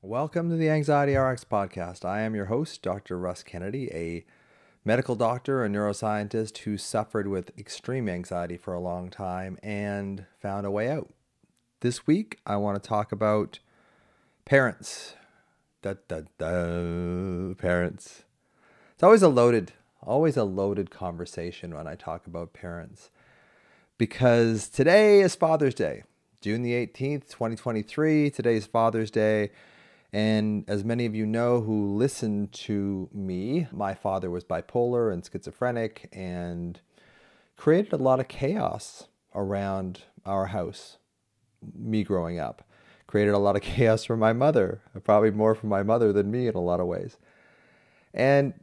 Welcome to the Anxiety RX podcast. I am your host, Dr. Russ Kennedy, a medical doctor and neuroscientist who suffered with extreme anxiety for a long time and found a way out. This week, I want to talk about parents. Parents. It's always a loaded conversation when I talk about parents, because today is Father's Day, June the 18th, 2023. Today is Father's Day. And as many of you know who listen to me, my father was bipolar and schizophrenic and created a lot of chaos around our house, me growing up. Created a lot of chaos for my mother, probably more for my mother than me in a lot of ways. And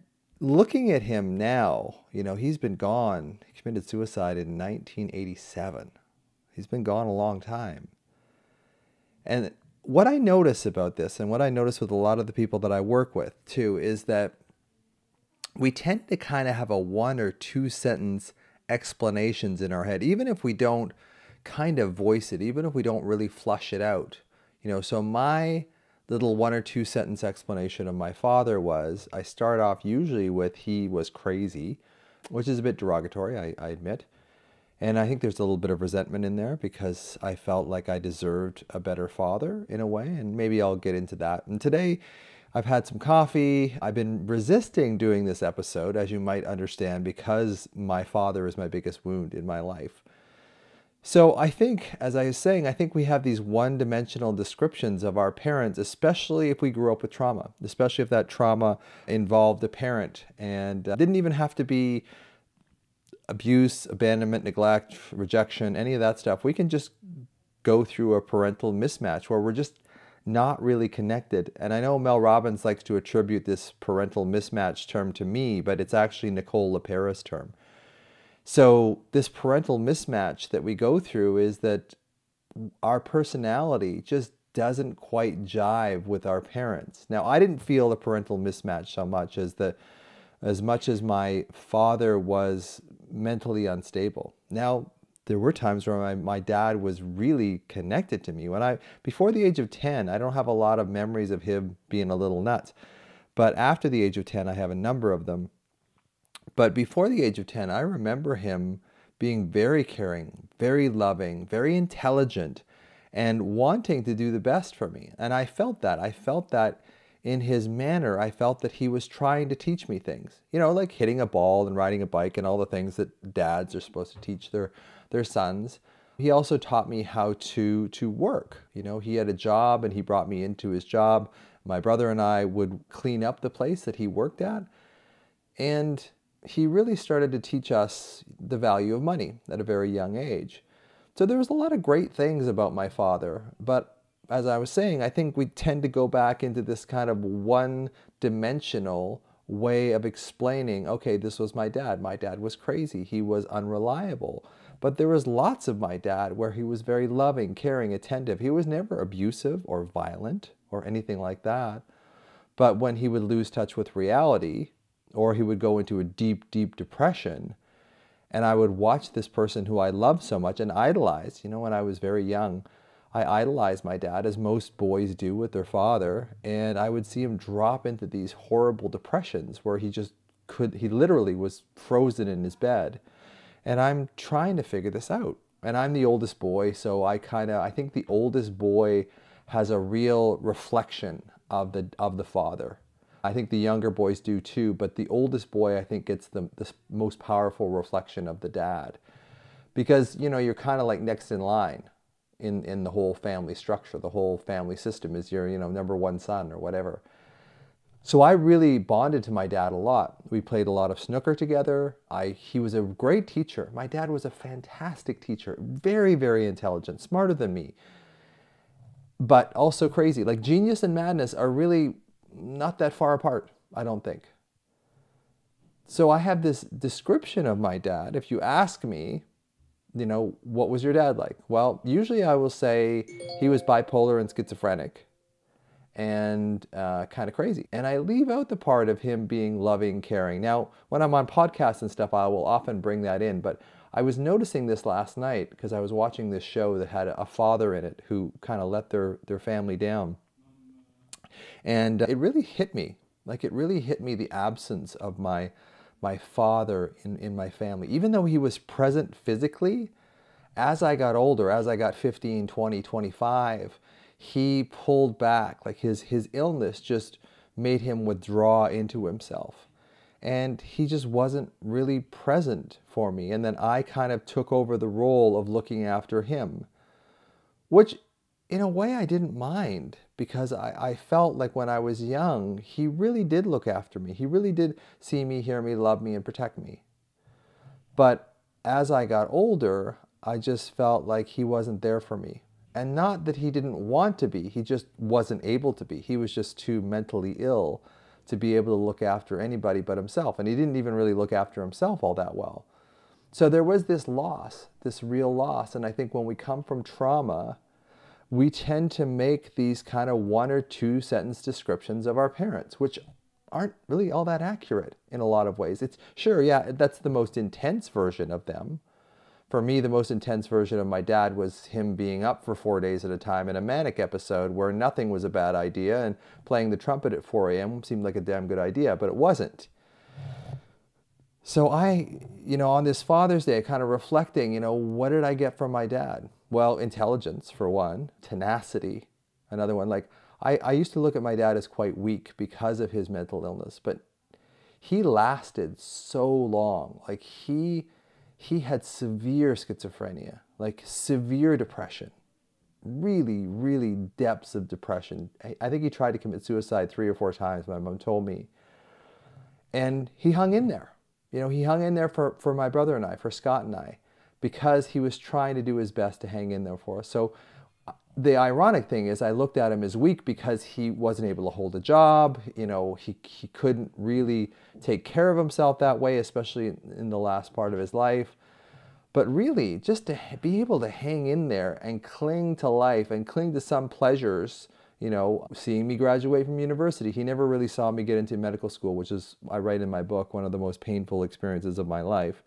looking at him now, he's been gone. He committed suicide in 1987. He's been gone a long time. And what I notice about this, and what I notice with a lot of the people that I work with too, is that we tend to kind of have a 1 or 2 sentence explanations in our head, even if we don't kind of voice it, even if we don't really flush it out. So my little 1 or 2 sentence explanation of my father was, I start off usually with he was crazy, which is a bit derogatory, I admit. And I think there's a little bit of resentment in there because I felt like I deserved a better father in a way, and maybe I'll get into that. And today I've had some coffee. I've been resisting doing this episode, as you might understand, because my father is my biggest wound in my life. So I think, as I was saying, I think we have these one-dimensional descriptions of our parents, especially if we grew up with trauma, especially if that trauma involved a parent and didn't even have to be abuse, abandonment, neglect, rejection, any of that stuff. We can just go through a parental mismatch where we're just not really connected. And I know Mel Robbins likes to attribute this parental mismatch term to me, but it's actually Nicole LePera's term. So this parental mismatch that we go through is that our personality just doesn't quite jive with our parents. Now, I didn't feel the parental mismatch so much as my father was mentally unstable. Now, there were times where my dad was really connected to me. Before the age of 10, I don't have a lot of memories of him being a little nuts. But after the age of 10, I have a number of them. But before the age of 10, I remember him being very caring, very loving, very intelligent, and wanting to do the best for me. And I felt that. In his manner, I felt that he was trying to teach me things, like hitting a ball and riding a bike and all the things that dads are supposed to teach their sons. He also taught me how to work. He had a job and he brought me into his job. My brother and I would clean up the place that he worked at. And he really started to teach us the value of money at a very young age. So there was a lot of great things about my father, but as I was saying, I think we tend to go back into this kind of one-dimensional way of explaining, okay, this was my dad. My dad was crazy. He was unreliable. But there was lots of my dad where he was very loving, caring, attentive. He was never abusive or violent or anything like that. But when he would lose touch with reality, or he would go into a deep, deep depression, and I would watch this person who I loved so much and idolized, when I was very young, I idolized my dad, as most boys do with their father, and I would see him drop into these horrible depressions where he literally was frozen in his bed. And I'm trying to figure this out. And I'm the oldest boy, so I think the oldest boy has a real reflection of the father. I think the younger boys do too, but the oldest boy, I think, gets the most powerful reflection of the dad. Because, you're kind of like next in line. In the whole family structure, the whole family system is your, number one son or whatever. So I really bonded to my dad a lot. We played a lot of snooker together. He was a great teacher. My dad was a fantastic teacher, very, very intelligent, smarter than me, but also crazy. Like, genius and madness are really not that far apart, I don't think. So I have this description of my dad. If you ask me, what was your dad like? Well, usually I will say he was bipolar and schizophrenic and kind of crazy. And I leave out the part of him being loving, caring. Now, when I'm on podcasts and stuff, I will often bring that in. But I was noticing this last night because I was watching this show that had a father in it who kind of let their family down. And it really hit me. Like, it really hit me, the absence of my father in my family. Even though he was present physically, as I got older, as I got 15, 20, 25, he pulled back. Like, his illness just made him withdraw into himself. And he just wasn't really present for me. And then I kind of took over the role of looking after him, which in a way I didn't mind, because I felt like when I was young, he really did look after me. He really did see me, hear me, love me, and protect me. But as I got older, I just felt like he wasn't there for me. And not that he didn't want to be, he just wasn't able to be. He was just too mentally ill to be able to look after anybody but himself. And he didn't even really look after himself all that well. So there was this loss, this real loss. And I think when we come from trauma, we tend to make these kind of 1 or 2 sentence descriptions of our parents, which aren't really all that accurate in a lot of ways. It's sure, yeah, that's the most intense version of them. For me, the most intense version of my dad was him being up for 4 days at a time in a manic episode where nothing was a bad idea, and playing the trumpet at 4 a.m. seemed like a damn good idea, but it wasn't. So on this Father's Day, kind of reflecting, what did I get from my dad? Well, intelligence, for one, tenacity, another one. Like, I used to look at my dad as quite weak because of his mental illness, but he lasted so long. Like, he had severe schizophrenia, like severe depression, really, really depths of depression. I think he tried to commit suicide 3 or 4 times, my mom told me. And he hung in there. He hung in there for my brother and I, for Scott and I, because he was trying to do his best to hang in there for us. So the ironic thing is I looked at him as weak because he wasn't able to hold a job. He couldn't really take care of himself that way, especially in the last part of his life. But really, just to be able to hang in there and cling to life and cling to some pleasures, seeing me graduate from university. He never really saw me get into medical school, which is, I write in my book, one of the most painful experiences of my life,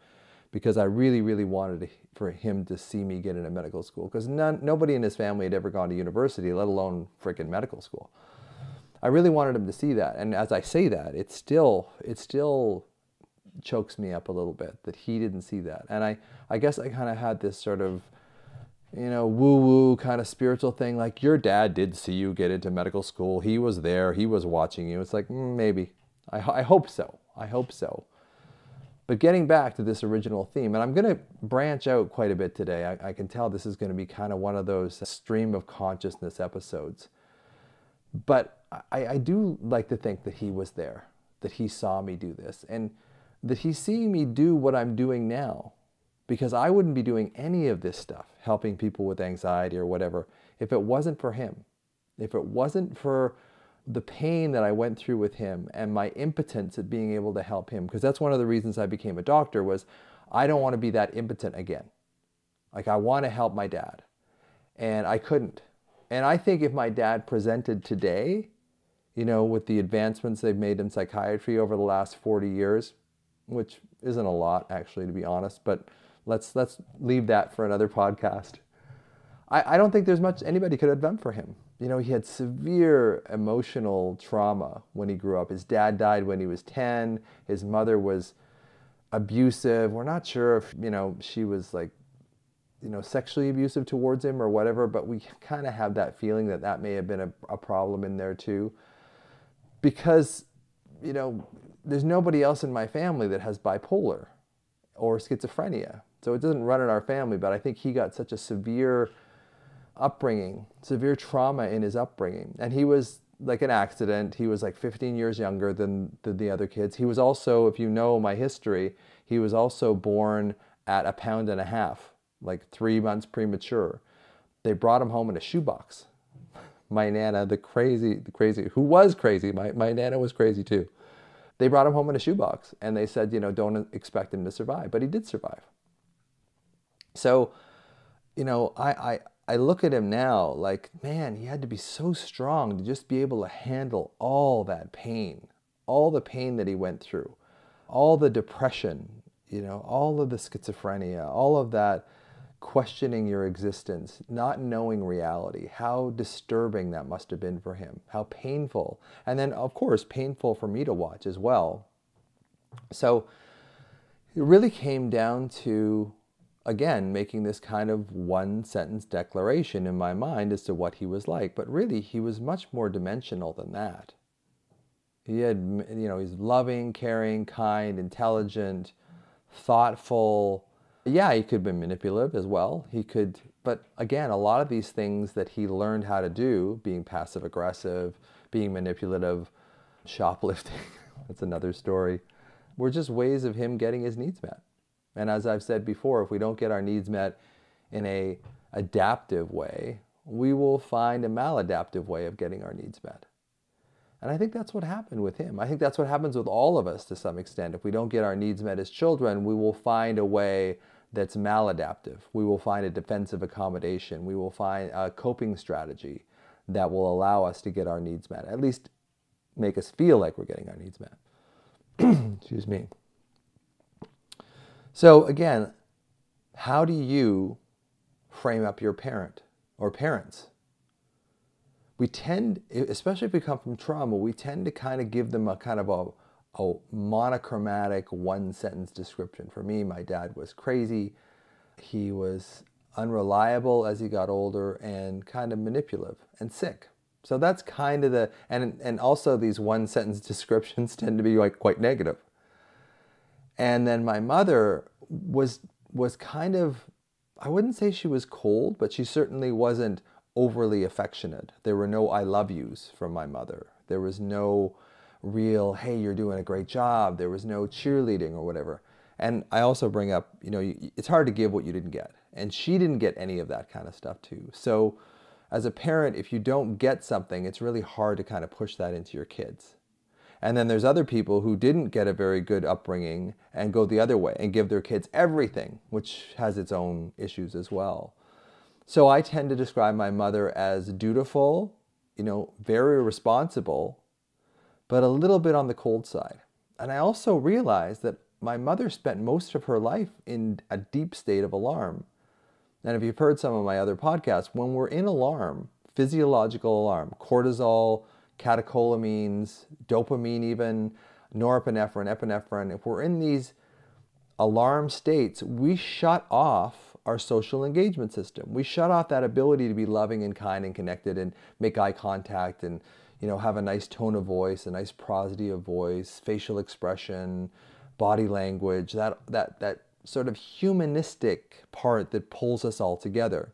because I really, really wanted for him to see me get into medical school, because nobody in his family had ever gone to university, let alone freaking medical school. I really wanted him to see that. And as I say that, it still chokes me up a little bit that he didn't see that. And I guess I kind of had this sort of, woo-woo kind of spiritual thing, like, your dad did see you get into medical school. He was there. He was watching you. It's like, maybe. I hope so. I hope so. But getting back to this original theme, and I'm going to branch out quite a bit today. I can tell this is going to be kind of one of those stream of consciousness episodes. But I do like to think that he was there, that he saw me do this, and that he's seeing me do what I'm doing now. Because I wouldn't be doing any of this stuff, helping people with anxiety or whatever, if it wasn't for him. If it wasn't for the pain that I went through with him and my impotence at being able to help him. Because that's one of the reasons I became a doctor, was I don't want to be that impotent again. Like, I want to help my dad. And I couldn't. And I think if my dad presented today, with the advancements they've made in psychiatry over the last 40 years, which isn't a lot, actually, to be honest, but let's leave that for another podcast. I don't think there's much anybody could have done for him. He had severe emotional trauma when he grew up. His dad died when he was 10. His mother was abusive. We're not sure if, she was like, sexually abusive towards him or whatever, but we kind of have that feeling that may have been a problem in there too. Because, there's nobody else in my family that has bipolar or schizophrenia. So it doesn't run in our family, but I think he got such a severe upbringing, severe trauma in his upbringing. And he was like an accident. He was like 15 years younger than the other kids. He was also, if you know my history, he was also born at 1.5 pounds, like 3 months premature. They brought him home in a shoebox. My Nana, the crazy, who was crazy, my Nana was crazy too. They brought him home in a shoebox and they said, don't expect him to survive, but he did survive. So, I look at him now like, man, he had to be so strong to just be able to handle all that pain, all the pain that he went through, all the depression, all of the schizophrenia, all of that, questioning your existence, not knowing reality, how disturbing that must have been for him, how painful. And then, of course, painful for me to watch as well. So it really came down to, again, making this kind of one-sentence declaration in my mind as to what he was like. But really, he was much more dimensional than that. He had, he's loving, caring, kind, intelligent, thoughtful. Yeah, he could be manipulative as well. He could, but again, a lot of these things that he learned how to do, being passive aggressive, being manipulative, shoplifting, that's another story, were just ways of him getting his needs met. And as I've said before, if we don't get our needs met in a adaptive way, we will find a maladaptive way of getting our needs met. And I think that's what happened with him. I think that's what happens with all of us to some extent. If we don't get our needs met as children, we will find a way that's maladaptive. We will find a defensive accommodation. We will find a coping strategy that will allow us to get our needs met, at least make us feel like we're getting our needs met. Excuse me. So again, how do you frame up your parent or parents? We tend, especially if we come from trauma, we tend to kind of give them a kind of a monochromatic one-sentence description. For me, my dad was crazy. He was unreliable as he got older and kind of manipulative and sick. So that's kind of the, and also these one-sentence descriptions tend to be like quite negative. And then my mother was kind of, I wouldn't say she was cold, but she certainly wasn't overly affectionate. There were no I love yous from my mother. There was no real, hey, you're doing a great job. There was no cheerleading or whatever. And I also bring up, it's hard to give what you didn't get. And she didn't get any of that kind of stuff too. So as a parent, if you don't get something, it's really hard to kind of push that into your kids. And then there's other people who didn't get a very good upbringing and go the other way and give their kids everything, which has its own issues as well. So I tend to describe my mother as dutiful, very responsible, but a little bit on the cold side. And I also realized that my mother spent most of her life in a deep state of alarm. And if you've heard some of my other podcasts, when we're in alarm, physiological alarm, cortisol, catecholamines, dopamine even, norepinephrine, epinephrine, if we're in these alarm states, we shut off our social engagement system. We shut off that ability to be loving and kind and connected and make eye contact and have a nice tone of voice, a nice prosody of voice, facial expression, body language, that sort of humanistic part that pulls us all together.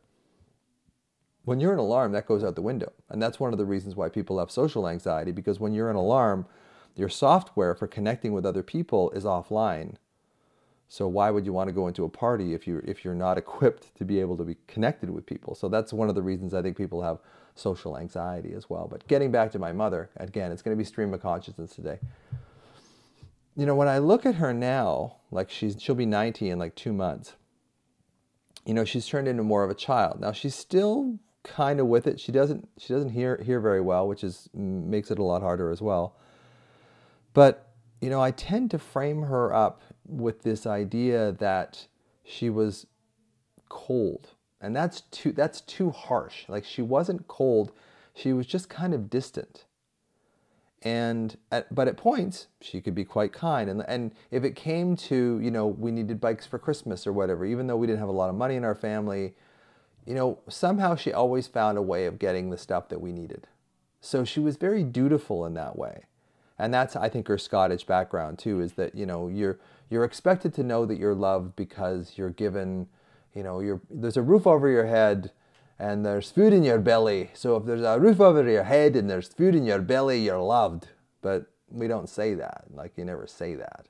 When you're in alarm, that goes out the window. And that's one of the reasons why people have social anxiety, because when you're in alarm, your software for connecting with other people is offline. So why would you want to go into a party if you're not equipped to be able to be connected with people? So that's one of the reasons I think people have social anxiety as well. But getting back to my mother, again, it's going to be stream of consciousness today. When I look at her now, like she'll be 90 in like 2 months. She's turned into more of a child. Now she's still kind of with it. She doesn't hear very well, which makes it a lot harder as well. But I tend to frame her up with this idea that she was cold, and that's too harsh. Like, she wasn't cold, she was just kind of distant. But at points she could be quite kind. And if it came to we needed bikes for Christmas or whatever, even though we didn't have a lot of money in our family, somehow she always found a way of getting the stuff that we needed. So she was very dutiful in that way. And that's, I think, her Scottish background too, is that, you're expected to know that you're loved because you're given, there's a roof over your head and there's food in your belly. So if there's a roof over your head and there's food in your belly, you're loved. But we don't say that. Like, you never say that.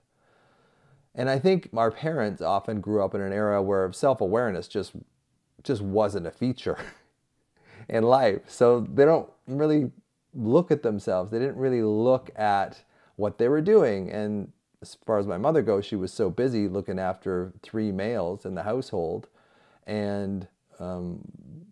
And I think our parents often grew up in an era where self-awareness just wasn't a feature in life. So they don't really look at themselves. They didn't really look at what they were doing. And as far as my mother goes, she was so busy looking after 3 males in the household, and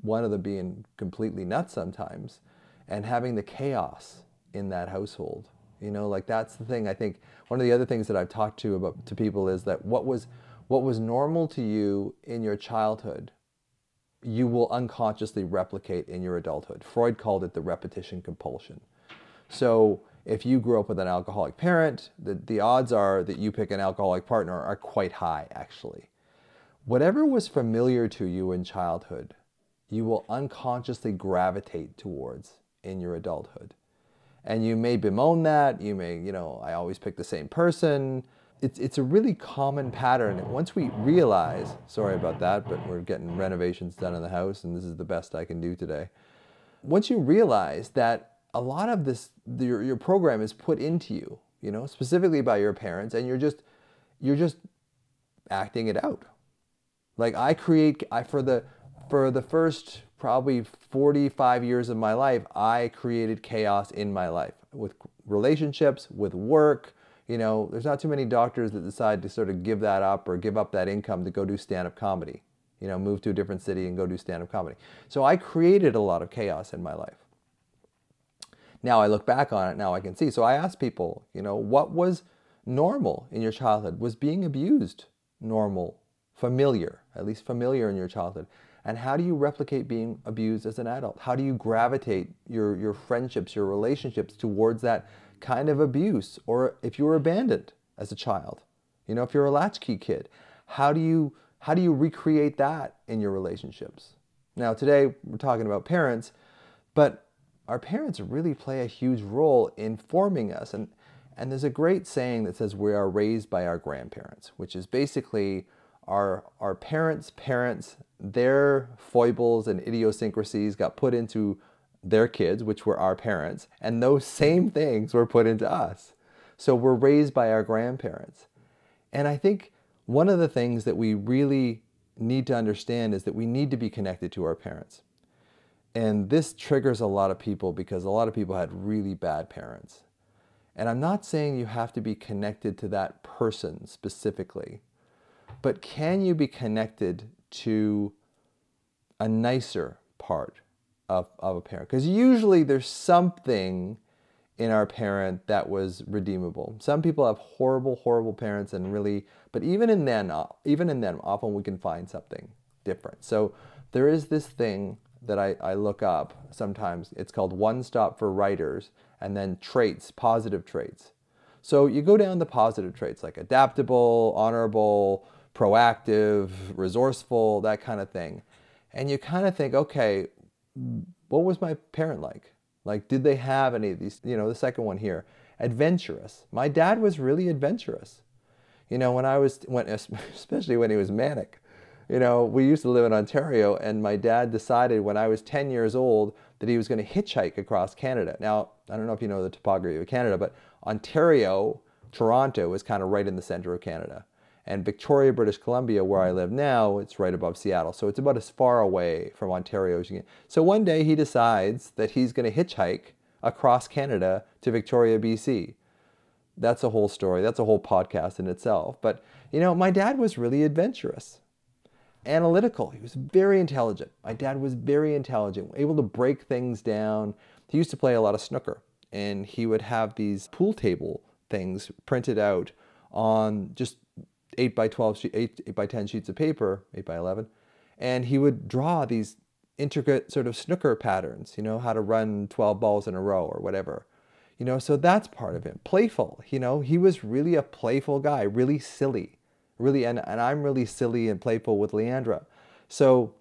one of them being completely nuts sometimes, and having the chaos in that household. Like, that's the thing. I think one of the other things that I've talked to people is that what was what was normal to you in your childhood, you will unconsciously replicate in your adulthood. Freud called it the repetition compulsion. So if you grew up with an alcoholic parent, the odds are that you pick an alcoholic partner are quite high, actually. Whatever was familiar to you in childhood, you will unconsciously gravitate towards in your adulthood. And you may bemoan that, you may, I always pick the same person. It's a really common pattern. And once we realize, sorry about that, but we're getting renovations done in the house and this is the best I can do today. Once you realize that a lot of this, your program is put into you, specifically by your parents, and you're just acting it out. Like for the first probably 45 years of my life, I created chaos in my life with relationships, with work. There's not too many doctors that decide to sort of give that up or give up that income to go do stand-up comedy. Move to a different city and go do stand-up comedy. So I created a lot of chaos in my life. Now I look back on it, now I can see. So I asked people, what was normal in your childhood? Was being abused normal, familiar, at least familiar in your childhood? And how do you replicate being abused as an adult? How do you gravitate your friendships, your relationships towards that kind of abuse? Or if you were abandoned as a child, if you're a latchkey kid, how do you recreate that in your relationships? Now today we're talking about parents, but our parents really play a huge role in forming us. And there's a great saying that says we are raised by our grandparents, which is basically our parents' parents, their foibles and idiosyncrasies got put into their kids, which were our parents, and those same things were put into us. So we're raised by our grandparents. And I think one of the things that we really need to understand is that we need to be connected to our parents. And this triggers a lot of people because a lot of people had really bad parents. And I'm not saying you have to be connected to that person specifically, but can you be connected to a nicer part of a parent? Because usually there's something in our parent that was redeemable. Some people have horrible, horrible parents but even in them, often we can find something different. So there is this thing that I look up sometimes. It's called One Stop for Writers, and then traits, positive traits. So you go down the positive traits like adaptable, honorable, proactive, resourceful, that kind of thing. And you kind of think, okay, what was my parent like? Like, did they have any of these? The second one here, adventurous. My dad was really adventurous. Especially when he was manic. We used to live in Ontario, and my dad decided when I was 10 years old that he was going to hitchhike across Canada. Now, I don't know if you know the topography of Canada, but Ontario, Toronto is kind of right in the center of Canada. And Victoria, British Columbia, where I live now, it's right above Seattle. So it's about as far away from Ontario as you can. So one day he decides that he's going to hitchhike across Canada to Victoria, BC. That's a whole story. That's a whole podcast in itself. But, my dad was really adventurous. Analytical. He was very intelligent. My dad was very intelligent, able to break things down. He used to play a lot of snooker, and he would have these pool table things printed out on just 8 by 10 sheets of paper, 8 by 11, and he would draw these intricate sort of snooker patterns, how to run 12 balls in a row or whatever. So that's part of him. Playful, he was really a playful guy, really silly. Really, and I'm really silly and playful with Leandra. So,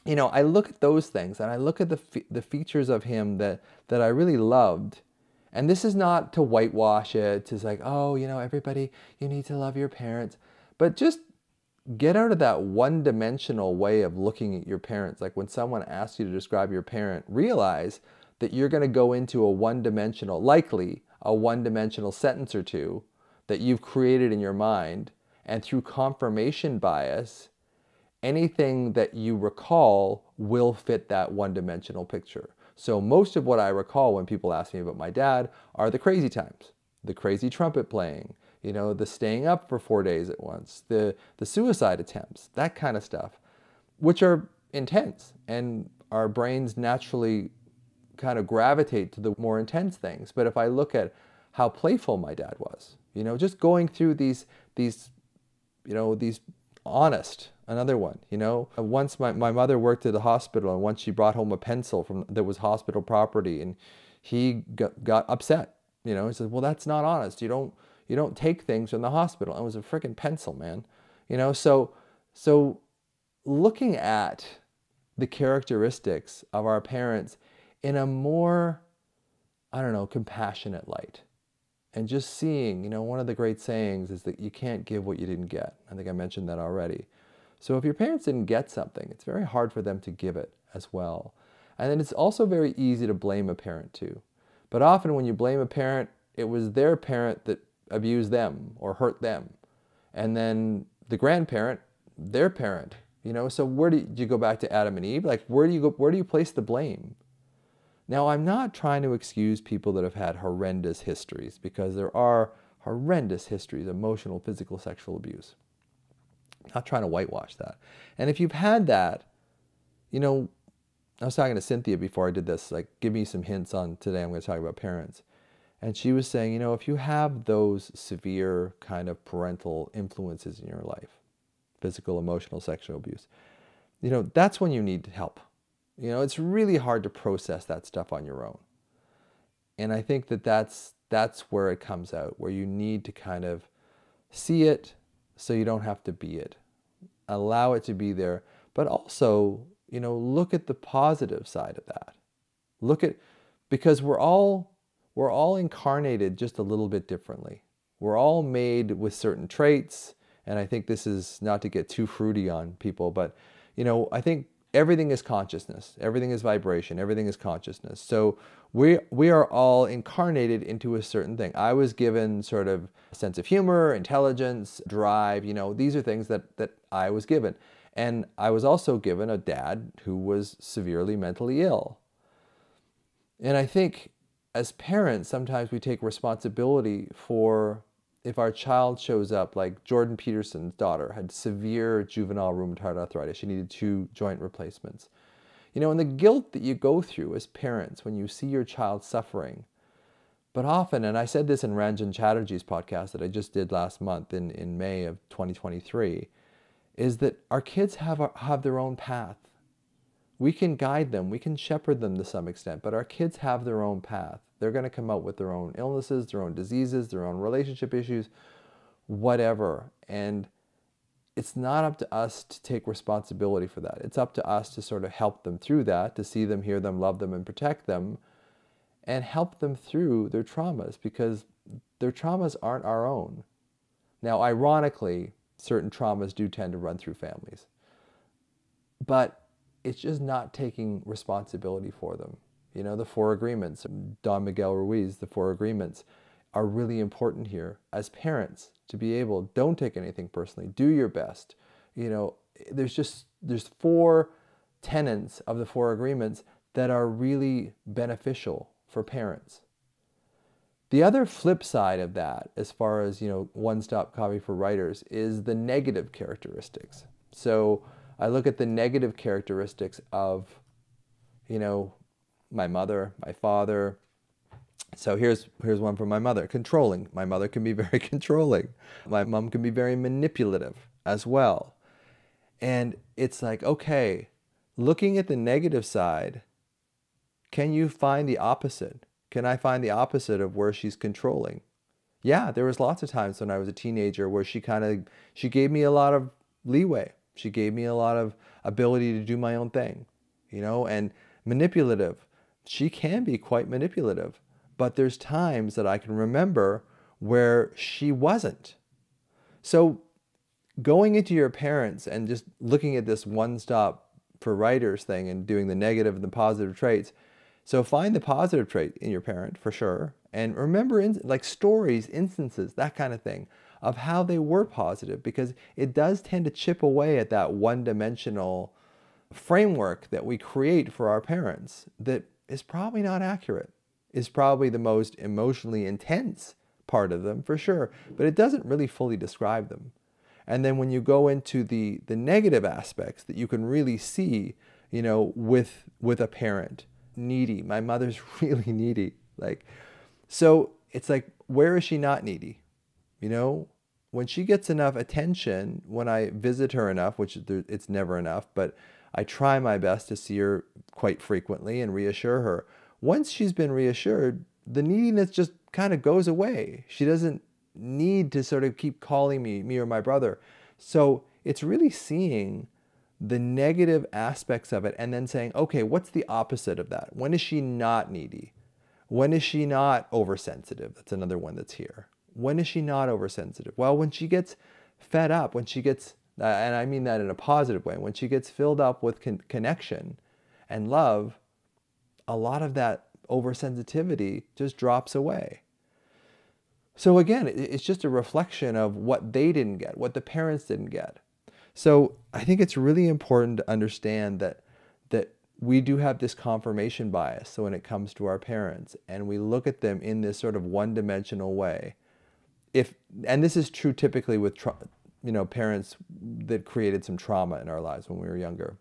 I look at those things and I look at the features of him that I really loved. And this is not to whitewash it. It's like, oh, everybody, you need to love your parents. But just get out of that one-dimensional way of looking at your parents. Like when someone asks you to describe your parent, realize that you're going to go into likely a one-dimensional sentence or two that you've created in your mind. And through confirmation bias, anything that you recall will fit that one-dimensional picture. So most of what I recall when people ask me about my dad are the crazy times, the crazy trumpet playing, the staying up for 4 days at once, the suicide attempts, that kind of stuff, which are intense. And our brains naturally kind of gravitate to the more intense things. But if I look at how playful my dad was, just going through these these honest, another one, once my mother worked at the hospital, and once she brought home a pencil that was hospital property, and he got upset, he said, well, that's not honest. You don't take things from the hospital. It was a freaking pencil, man. So looking at the characteristics of our parents in a more, I don't know, compassionate light. And just seeing, one of the great sayings is that you can't give what you didn't get. I think I mentioned that already. So if your parents didn't get something, it's very hard for them to give it as well. And then it's also very easy to blame a parent too. But often when you blame a parent, it was their parent that abused them or hurt them. And then the grandparent, their parent, so where do you go back to Adam and Eve? Like, where do you place the blame? Now, I'm not trying to excuse people that have had horrendous histories, because there are horrendous histories, emotional, physical, sexual abuse. I'm not trying to whitewash that. And if you've had that, I was talking to Cynthia before I did this, like, give me some hints on today. I'm going to talk about parents. And she was saying, if you have those severe kind of parental influences in your life, physical, emotional, sexual abuse, that's when you need help. It's really hard to process that stuff on your own. And I think that's where it comes out, where you need to kind of see it so you don't have to be it. Allow it to be there, but also, look at the positive side of that. Because we're all incarnated just a little bit differently. We're all made with certain traits, and I think this is not to get too fruity on people, but I think everything is consciousness. Everything is vibration. Everything is consciousness. So we are all incarnated into a certain thing. I was given sort of a sense of humor, intelligence, drive. These are things that I was given. And I was also given a dad who was severely mentally ill. And I think as parents, sometimes we take responsibility for if our child shows up, like Jordan Peterson's daughter had severe juvenile rheumatoid arthritis. She needed 2 joint replacements. And the guilt that you go through as parents when you see your child suffering. But often, and I said this in Ranjan Chatterjee's podcast that I just did last month in May of 2023, is that our kids have their own path. We can guide them, we can shepherd them to some extent, but our kids have their own path. They're going to come out with their own illnesses, their own diseases, their own relationship issues, whatever. And it's not up to us to take responsibility for that. It's up to us to sort of help them through that, to see them, hear them, love them, and protect them, and help them through their traumas, because their traumas aren't our own. Now, ironically, certain traumas do tend to run through families, but it's just not taking responsibility for them. The 4 agreements, Don Miguel Ruiz, the 4 agreements are really important here as parents to be able, don't take anything personally, do your best. There's 4 tenets of the 4 agreements that are really beneficial for parents. The other flip side of that, as far as, one-stop copy for writers, is the negative characteristics. So I look at the negative characteristics of, my mother, my father. So here's one from my mother. Controlling. My mother can be very controlling. My mom can be very manipulative as well. And it's like, okay, looking at the negative side, can you find the opposite? Can I find the opposite of where she's controlling? Yeah, there was lots of times when I was a teenager where she gave me a lot of leeway. She gave me a lot of ability to do my own thing, and manipulative. She can be quite manipulative, but there's times that I can remember where she wasn't. So going into your parents and just looking at this one-stop for writers thing and doing the negative and the positive traits. So find the positive trait in your parent for sure. And remember like stories, instances, that kind of thing of how they were positive, because it does tend to chip away at that one-dimensional framework that we create for our parents that is probably not accurate, is probably the most emotionally intense part of them for sure, but it doesn't really fully describe them. And then when you go into the negative aspects that you can really see, with a parent, needy. My mother's really needy. So it's like, where is she not needy? when she gets enough attention, when I visit her enough, which it's never enough, but I try my best to see her quite frequently and reassure her. Once she's been reassured, the neediness just kind of goes away. She doesn't need to sort of keep calling me or my brother. So it's really seeing the negative aspects of it and then saying, okay, what's the opposite of that? When is she not needy? When is she not oversensitive? That's another one that's here. When is she not oversensitive? Well, when she gets fed up, when she gets, and I mean that in a positive way, when she gets filled up with connection and love, a lot of that oversensitivity just drops away. So again, it's just a reflection of what they didn't get, what the parents didn't get. So I think it's really important to understand that we do have this confirmation bias. So when it comes to our parents, and we look at them in this sort of one-dimensional way, and this is true typically with parents that created some trauma in our lives when we were younger.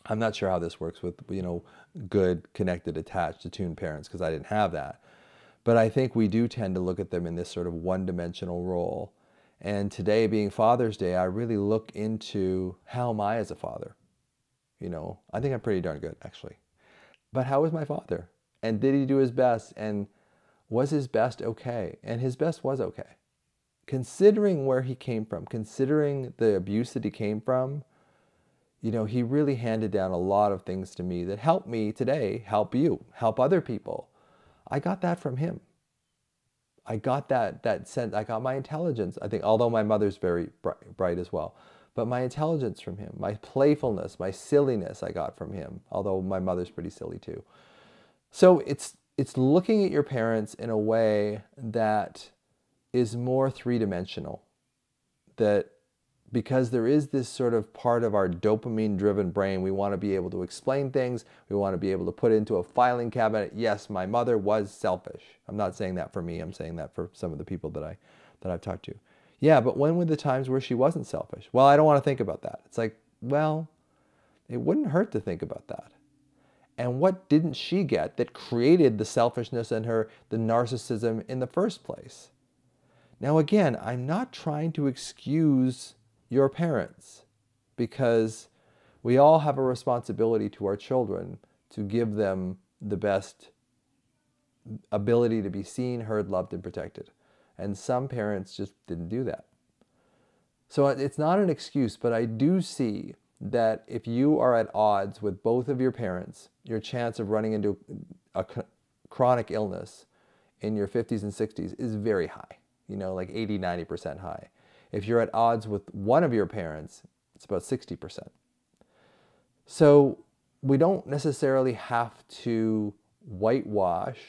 I'm not sure how this works with good, connected, attached, attuned parents, because I didn't have that. But I think we do tend to look at them in this sort of one-dimensional role. And today being Father's Day, I really look into how am I as a father? I think I'm pretty darn good, actually. But how was my father? And did he do his best? And was his best okay? And his best was okay. Considering where he came from, considering the abuse that he came from, he really handed down a lot of things to me that help me today, help you, help other people. I got that from him. I got that sense. I got my intelligence, I think, although my mother's very bright as well. But my intelligence from him, my playfulness, my silliness I got from him, although my mother's pretty silly too. So it's looking at your parents in a way that is more three-dimensional. That because there is this sort of part of our dopamine-driven brain, we want to be able to explain things. We want to be able to put into a filing cabinet, yes, my mother was selfish. I'm not saying that for me. I'm saying that for some of the people that I've talked to. Yeah, but when were the times where she wasn't selfish? Well, I don't want to think about that. It's like, well, it wouldn't hurt to think about that. And what didn't she get that created the selfishness in her, the narcissism in the first place? Now, again, I'm not trying to excuse your parents, because we all have a responsibility to our children to give them the best ability to be seen, heard, loved, and protected. And some parents just didn't do that. So it's not an excuse, but I do see that if you are at odds with both of your parents, your chance of running into a chronic illness in your 50s and 60s is very high, like 80, 90% high. If you're at odds with one of your parents, it's about 60%. So we don't necessarily have to whitewash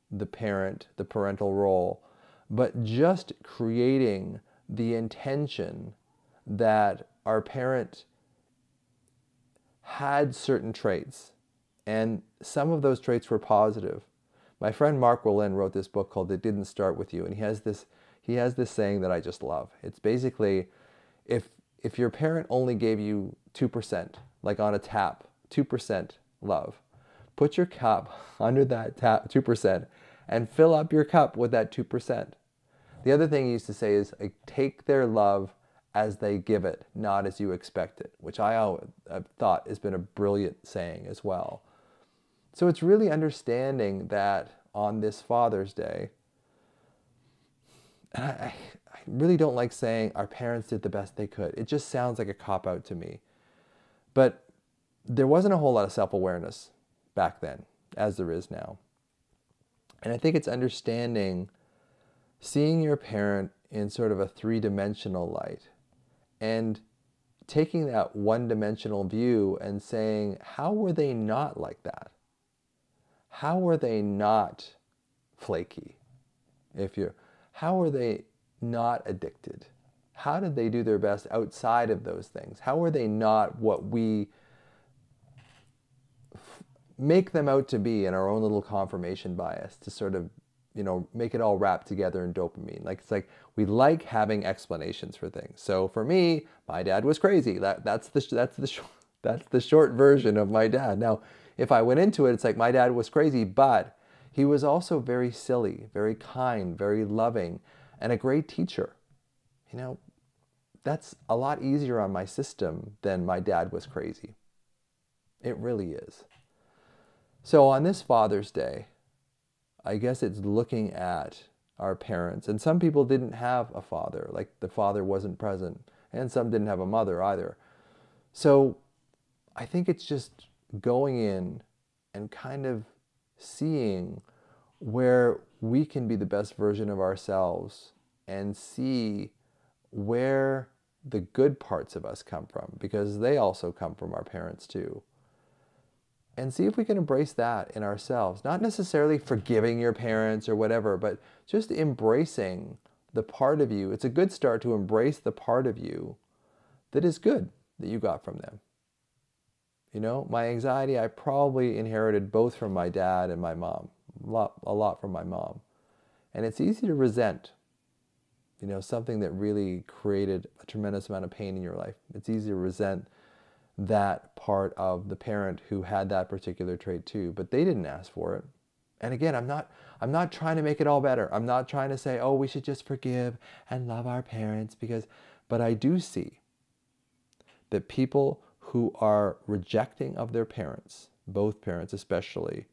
the parental role, but just creating the intention that our parent had certain traits, and some of those traits were positive. My friend Mark Willin wrote this book called It Didn't Start With You, and he has this saying that I just love. It's basically, if your parent only gave you 2%, like on a tap, 2% love, put your cup under that tap, 2%, and fill up your cup with that 2%. The other thing he used to say is, take their love as they give it, not as you expect it, which I've thought has been a brilliant saying as well. So it's really understanding that on this Father's Day, and I really don't like saying our parents did the best they could. It just sounds like a cop-out to me. But there wasn't a whole lot of self-awareness back then, as there is now. And I think it's understanding, seeing your parent in sort of a three-dimensional light, and taking that one-dimensional view and saying, how were they not like that? How were they not flaky? How were they not addicted? How did they do their best outside of those things? How were they not what we make them out to be in our own little confirmation bias to sort of, make it all wrapped together in dopamine? It's like we like having explanations for things. So for me, my dad was crazy. That's the short version of my dad. Now, if I went into it, it's like my dad was crazy, but he was also very silly, very kind, very loving, and a great teacher. you know, that's a lot easier on my system than my dad was crazy. It really is. So on this Father's Day, I guess it's looking at our parents. And some people didn't have a father, like the father wasn't present. And some didn't have a mother either. So I think it's just going in and kind of seeing where we can be the best version of ourselves and see where the good parts of us come from, because they also come from our parents too. And see if we can embrace that in ourselves. Not necessarily forgiving your parents or whatever, but just embracing the part of you. It's a good start to embrace the part of you that is good that you got from them. You know, my anxiety, I probably inherited both from my dad and my mom, a lot from my mom. And it's easy to resent, you know, something that really created a tremendous amount of pain in your life. It's easy to resent that part of the parent who had that particular trait too, but they didn't ask for it. And again, I'm not trying to make it all better. I'm not trying to say, oh, we should just forgive and love our parents, but I do see that people who are rejecting of their parents, both parents especially,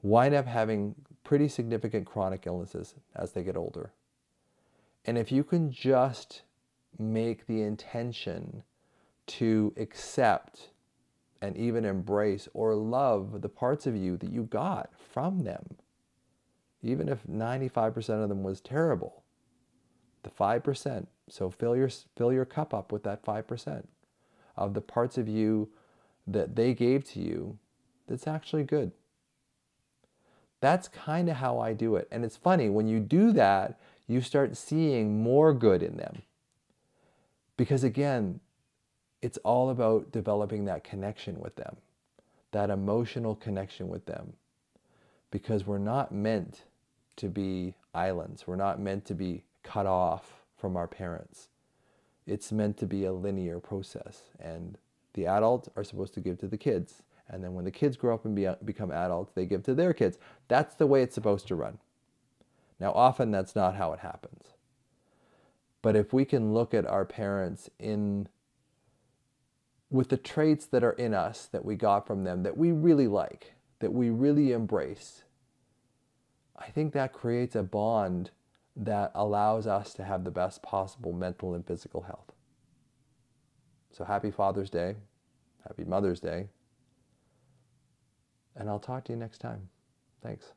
wind up having pretty significant chronic illnesses as they get older. And if you can just make the intention to accept and even embrace or love the parts of you that you got from them, even if 95% of them was terrible, the 5%, so fill your cup up with that 5% of the parts of you that they gave to you that's actually good. That's kind of how I do it. And it's funny, when you do that, you start seeing more good in them. Because again, it's all about developing that connection with them, that emotional connection with them. Because we're not meant to be islands. We're not meant to be cut off from our parents. It's meant to be a linear process. And the adults are supposed to give to the kids. And then when the kids grow up and become adults, they give to their kids. That's the way it's supposed to run. Now, often that's not how it happens. But if we can look at our parents with the traits that are in us that we got from them, that we really like, that we really embrace, I think that creates a bond that allows us to have the best possible mental and physical health. So happy Father's Day, happy Mother's Day, and I'll talk to you next time. Thanks.